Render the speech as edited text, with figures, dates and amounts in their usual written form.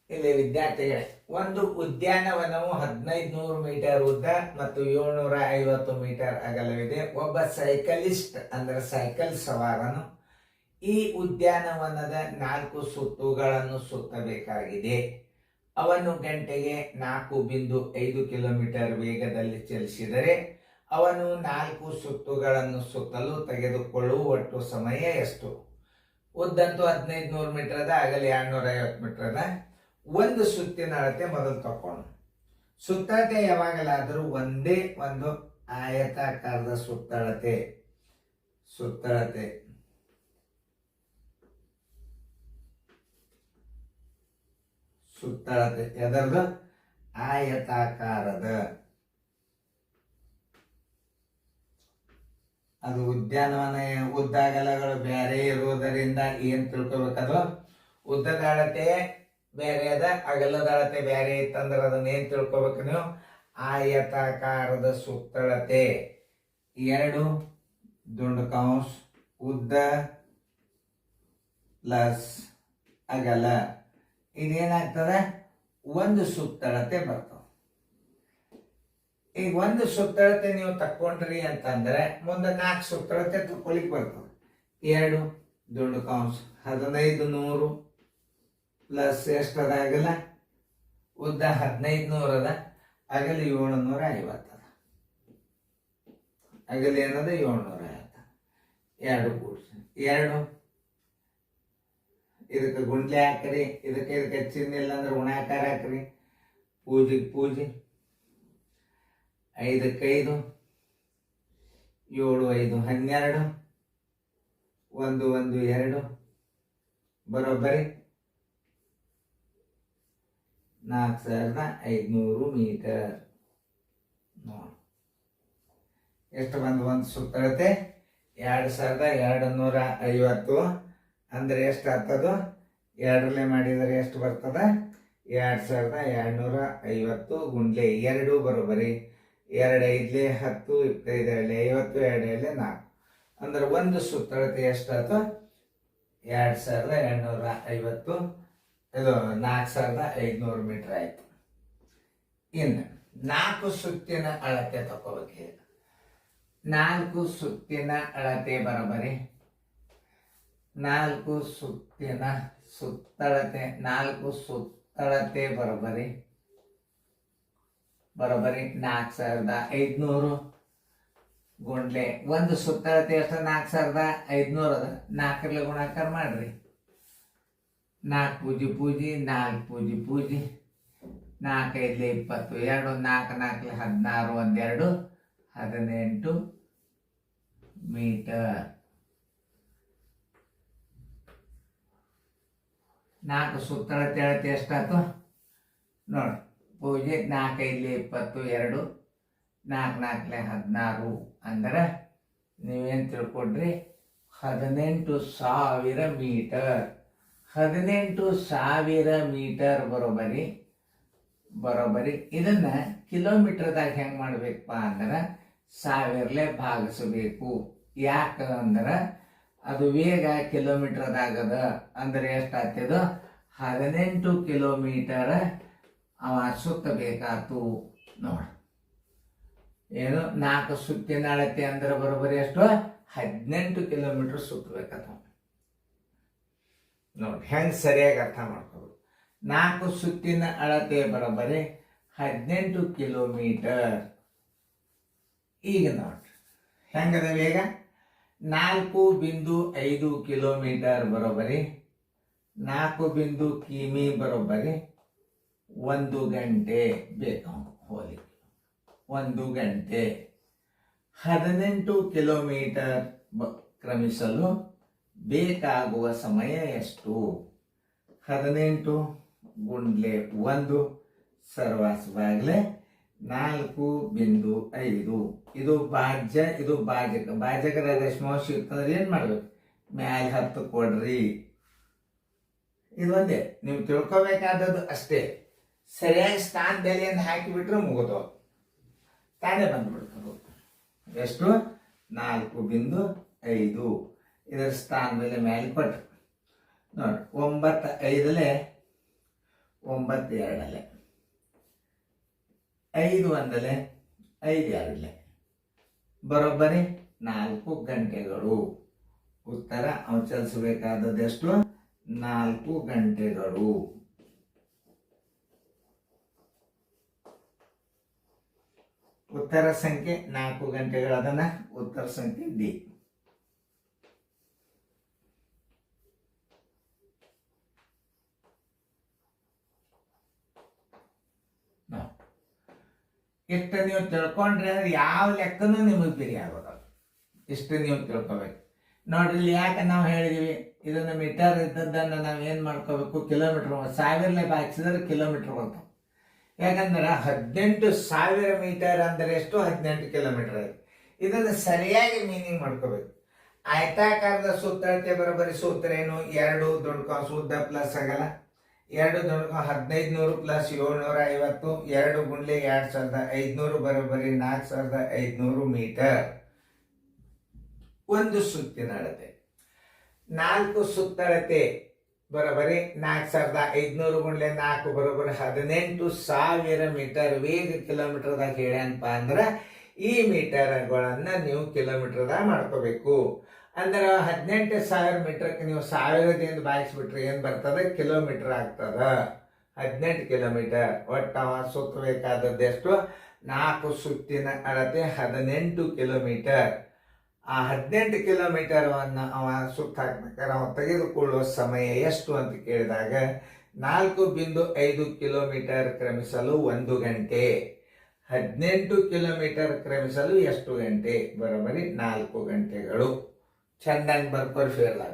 ಇಲ್ಲಿ ವಿದ್ಯಾರ್ಥಿಗಳೇ, ಒಂದು ಉದ್ಯಾನವನವು 1500 ಮೀಟರ್ ಉದ್ದ ಮತ್ತು 750 ಮೀಟರ್ ಅಗಲವಿದೆ. ಒಬ್ಬ ಸೈಕಲಿಸ್ಟ್ ಅಂದ್ರೆ ಸೈಕಲ್ ಸವಾರನು ಈ ಉದ್ಯಾನವನದ 4 ಸುತ್ತುಗಳನ್ನು ಸುತ್ತಬೇಕಾಗಿದೆ. ಅವನು ಗಂಟೆಗೆ 4.5 ಕಿಲೋಮೀಟರ್ ವೇಗದಲ್ಲಿ ಚಲಿಸಿದರೆ ಅವನು 4 ಸುತ್ತುಗಳನ್ನು ಸುತ್ತಲು ತೆಗೆದುಕೊಳ್ಳುವ ಒಟ್ಟು ಸಮಯ ಎಷ್ಟು? ಉದ್ದಂತೂ 1500 ಮೀಟರ್ ಅದ, ಅಗಲ 250 ಮೀಟರ್ ಅದ. ಒಂದು ಸುತ್ತಿನ ಅಳತೆ ಮೊದಲು ತಕೊಂಡು. ಸುತ್ತಳತೆ ಯಾವಾಗಲಾದರೂ ಒಂದೇ ಒಂದು ಆಯತಾಕಾರದ ಸುತ್ತಳತೆ ಎದರ್ದು? ಆಯತಾಕಾರದ. ಅದು ಉದ್ಯಾನವನ ಉದ್ದಾಗಲಗಳು ಬೇರೆ ಇರುವುದರಿಂದ ಏನ್ ತಿಳ್ಕೊಬೇಕದು? ಉದ್ದದ ಅಳತೆ ಬೇರೆ ಅದ, ಅಗಲದ ಅಳತೆ ಬೇರೆ ಇತ್ತಂದ್ರೆ ಅದನ್ನ ಏನ್ ತಿಳ್ಕೊಬೇಕು ನೀವು? ಆಯತಾಕಾರದ ಸುತ್ತಳತೆ 2 ದುಂಡು ಕೌಂಸ್ ಉದ್ದ ಪ್ಲಸ್ ಅಗಲ, ಇದೇನಾಗ್ತದ? ಒಂದು ಸುತ್ತಳತೆ ಬರ್ತದೆ. ಈಗ ಒಂದು ಸುತ್ತಳತೆ ನೀವು ತಕ್ಕೊಂಡ್ರಿ ಅಂತಂದ್ರೆ ಮುಂದೆ 4 ಸುತ್ತಳತೆ ತಕ್ಕೊಳಿಕ್ ಬರ್ತದೆ. 2 ದುಂಡು ಕೌಂಸ್ 1500 ಪ್ಲಸ್ ಎಷ್ಟದ ಅಗಲ? ಉದ್ದ 1500 ಅದ, ಅಗಲ 750 ಅದ. ಅಗಲ ಏನದ? 750. 2 ಕೂಡಿಸಿ 2 ಇದಕ್ಕೆ ಗುಂಡ್ಲೆ ಹಾಕ್ರಿ, ಇದಕ್ಕೆ ಚಿಹ್ನೆ ಇಲ್ಲ ಅಂದ್ರೆ ಉಣಾಕಾರ ಹಾಕ್ರಿ. ಪೂಜೆ 5 5 7 5 12 1 1 2 ಬರೋಬ್ಬರಿ 4500 ಮೀಟರ್. ನೋಡಿ ಎಷ್ಟು ಬಂದು? ಒಂದು ಸುತ್ತಳತೆ 2250 ಅಂದ್ರೆ ಎಷ್ಟು ಆಗ್ತದ? 2 ಮಾಡಿದರೆ ಎಷ್ಟು ಬರ್ತದ? 2250 ಗುಂಡ್ಲೆ 2 ಬರೋಬ್ಬರಿ 2 5 10 25 50 2 4 ಅಂದ್ರೆ ಒಂದು ಸುತ್ತಳತೆ ಎಷ್ಟಾಯ್ತು? 2250. ಇದು 4500 ಮೀಟರ್ ಆಯ್ತು. ಇನ್ನು 4 ಸುತ್ತಿನ ಅಳತೆ ತಗೋಬೇಕು. 4 ಸುತ್ತಿನ ಅಳತೆ ಬರೋಬ್ಬರಿ 4 ಸುತ್ತಿನ ಸುತ್ತಳತೆ 4 ಸುತ್ತಳತೆ ಬರೋಬ್ಬರಿ 4500 ಗುಂಡ್ಲೆ ಒಂದು ಸುತ್ತಳತೆ ಎಷ್ಟು? 4500 ಅದ. 4ರಲ್ಲಿ ಗುಣಾಕಾರ ಮಾಡ್ರಿ. 4 ಪೂಜಿ 4 ಪೂಜಿ 4 5 20 2 4 4 16 1 2 18 ಮೀಟರ್. 4 ಸುತ್ತಳತೆ ಅಳತೆ ಎಷ್ಟಾಯ್ತು ನೋಡಿ? ಪೂಜೆ 4 5 20 2 4 4 16 ಅಂದ್ರೆ ನೀವೇನು ತಿಳ್ಕೊಡ್ರಿ? 18,000 ಮೀಟರ್. 18,000 ಮೀಟರ್ ಬರೋಬ್ಬರಿ ಇದನ್ನ ಕಿಲೋಮೀಟರ್ದಾಗ ಹೆಂಗ್ ಮಾಡ್ಬೇಕಪ್ಪ ಅಂದ್ರೆ 1000ಲೆ ಭಾಗಿಸಬೇಕು. ಯಾಕಂದ್ರೆ ಅದು ವೇಗ ಕಿಲೋಮೀಟರ್ದಾಗದ ಅಂದ್ರೆ ಎಷ್ಟಾಗ್ತದ? 18 ಕಿಲೋಮೀಟರ್ ಅವ ಸುತ್ತಬೇಕಾತು. ನೋಡ ಏನು 4 ಸುತ್ತಿನ ಅಳತೆ ಅಂದ್ರೆ ಬರೋಬ್ಬರಿ ಎಷ್ಟು? 18 ಕಿಲೋಮೀಟರ್ ಸುತ್ತಬೇಕತ್ತ. ನೋಡಿ ಹೆಂಗ್ ಸರಿಯಾಗಿ ಅರ್ಥ ಮಾಡ್ಕೋಬೇಕು. 4 ಸುತ್ತಿನ ಅಳತೆ ಬರೋಬ್ಬರಿ 18 ಕಿಲೋಮೀಟರ್. ಈಗ ನೋಡ್ರಿ ಹೆಂಗದ ವೇಗ? 4.5 ಕಿಲೋಮೀಟರ್ ಬರೋಬ್ಬರಿ 4 ಕಿಮಿ ಬರೋಬ್ಬರಿ 1 ಗಂಟೆ ಬೇಕು ಹೋಲಿಕೆ. 1 ಗಂಟೆ. 18 ಕಿಲೋಮೀಟರ್ ಕ್ರಮಿಸಲು ಬೇಕಾಗುವ ಸಮಯ ಎಷ್ಟು? 18 ಗುಂಡ್ಲೆ 1 ಸರ್ವಾಸವಾಗಲೇ 4.5. ಇದು ಭಾಜ್ಯ, ಇದು ಭಾಜಕ. ಭಾಜಕದ ದಶಮಾಂಶ ಇರ್ತಂದ್ರೆ ಏನ್ ಮಾಡ್ಬೇಕು? ಮ್ಯಾಲೆ 10 ಕೊಡ್ರಿ. ಇದು ಒಂದೇ ನೀವು ತಿಳ್ಕೊಬೇಕಾದದ್ದು ಅಷ್ಟೇ. ಸರಿಯಾಗಿ ಸ್ಥಾನ ಬೆಲೆಯನ್ನು ಹಾಕಿಬಿಟ್ರೆ ಮುಗಿದು ತಾನೇ ಬಂದ್ಬಿಡ್ತದೆ. ಎಷ್ಟು? 4.5. ಇದರ ಸ್ಥಾನ ಬೆಲೆ ಮೇಲೆ ಕೊಟ್ಟು ನೋಡಿ 9 5 9 2 5 1 5 2 ಬರೋಬ್ಬರಿ 4 ಗಂಟೆಗಳು. ಉತ್ತರ ಅವನು ಚಲಿಸಬೇಕಾದದ್ದೆಷ್ಟು? 4 ಗಂಟೆಗಳು. ಉತ್ತರ ಸಂಖ್ಯೆ 4 ಗಂಟೆಗಳು. ಅದನ್ನ ಉತ್ತರ ಸಂಖ್ಯೆ ಡಿ. ಇಷ್ಟು ನೀವು ತಿಳ್ಕೊಂಡ್ರೆ ಅಂದ್ರೆ ಯಾವ ಲೆಕ್ಕನೂ ನಿಮಗೆ ಬಿರಿ ಆಗೋದು. ಇಷ್ಟು ನೀವು ತಿಳ್ಕೊಬೇಕು. ನೋಡ್ರಿ ಇಲ್ಲಿ ಯಾಕೆ ನಾವು ಹೇಳಿದೀವಿ, ಇದನ್ನ ಮೀಟರ್ ಇದ್ದದ್ದನ್ನು ನಾವು ಏನು ಮಾಡ್ಕೋಬೇಕು, ಕಿಲೋಮೀಟರ್ 1000 ಹಾಕ್ಸಿದ್ರೆ ಕಿಲೋಮೀಟರ್ ಬರ್ತಾವೆ. ಯಾಕಂದ್ರೆ 18,000 ಮೀಟರ್ ಅಂದರೆ ಎಷ್ಟು? 18 ಕಿಲೋಮೀಟರ್ ಆಯ್ತು. ಇದನ್ನು ಸರಿಯಾಗಿ ಮೀನಿಂಗ್ ಮಾಡ್ಕೋಬೇಕು. ಆಯತಾಕಾರದ ಸುತ್ತಳತೆ ಬರೋಬ್ಬರಿ ಸೂತ್ರ ಏನು? 2 ದೊಡ್ಡ ಕಾಸು ಉದ್ದ ಪ್ಲಸ್ ಆಗಲ್ಲ, 2 ದೊಡ್ಡ 1500 ಪ್ಲಸ್ 750, 2 ಗುಂಡ್ಲೆ 2500 ಬರೋಬ್ಬರಿ 4500 ಮೀಟರ್. ಒಂದು ಸುತ್ತಿನ ಅಳತೆ. 4 ಸುತ್ತಳತೆ ಬರೋಬ್ಬರಿ 4500 ಗುಂಡ್ಲೆ 4 ಬರೋಬ್ಬರಿ 18,000 ಮೀಟರ್. ವೇಗ ಕಿಲೋಮೀಟರ್ದಾಗ ಹೇಳ್ಯಾನಪ್ಪ ಅಂದ್ರೆ ಈ ಮೀಟರ್ಗಳನ್ನ ನೀವು ಕಿಲೋಮೀಟರ್ದಾಗ ಮಾಡ್ಕೋಬೇಕು. ಅಂದ್ರೆ 18,000 ಮೀಟರ್ಗೆ ನೀವು 1000ದಿಂದ ಭಾಗಿಸ್ಬಿಟ್ರೆ ಏನ್ ಬರ್ತದೆ? ಕಿಲೋಮೀಟರ್ ಆಗ್ತದ. 18 ಕಿಲೋಮೀಟರ್. ಒಟ್ಟು ಅವ ಸುತ್ತಬೇಕಾದದ್ದೆಷ್ಟು? 4 ಸುತ್ತಿನ ಅಳತೆ 18 ಕಿಲೋಮೀಟರ್. ಆ 18 ಕಿಲೋಮೀಟರ್ವನ್ನು ಅವ ಸುತ್ತ ಹಾಕ್ಬೇಕಾದ್ರೆ ಅವ ತೆಗೆದುಕೊಳ್ಳುವ ಸಮಯ ಎಷ್ಟು ಅಂತ ಕೇಳಿದಾಗ 4.5 ಕಿಲೋಮೀಟರ್ ಕ್ರಮಿಸಲು 1 ಗಂಟೆ. 18 ಕಿಲೋಮೀಟರ್ ಕ್ರಮಿಸಲು ಎಷ್ಟು ಗಂಟೆ? ಬರೋಬ್ಬರಿ 4 ಗಂಟೆಗಳು. ಚೆನ್ನಾಗಿ ಬರ್ಕೊಳ್ಫೇರ್ಲಾಗ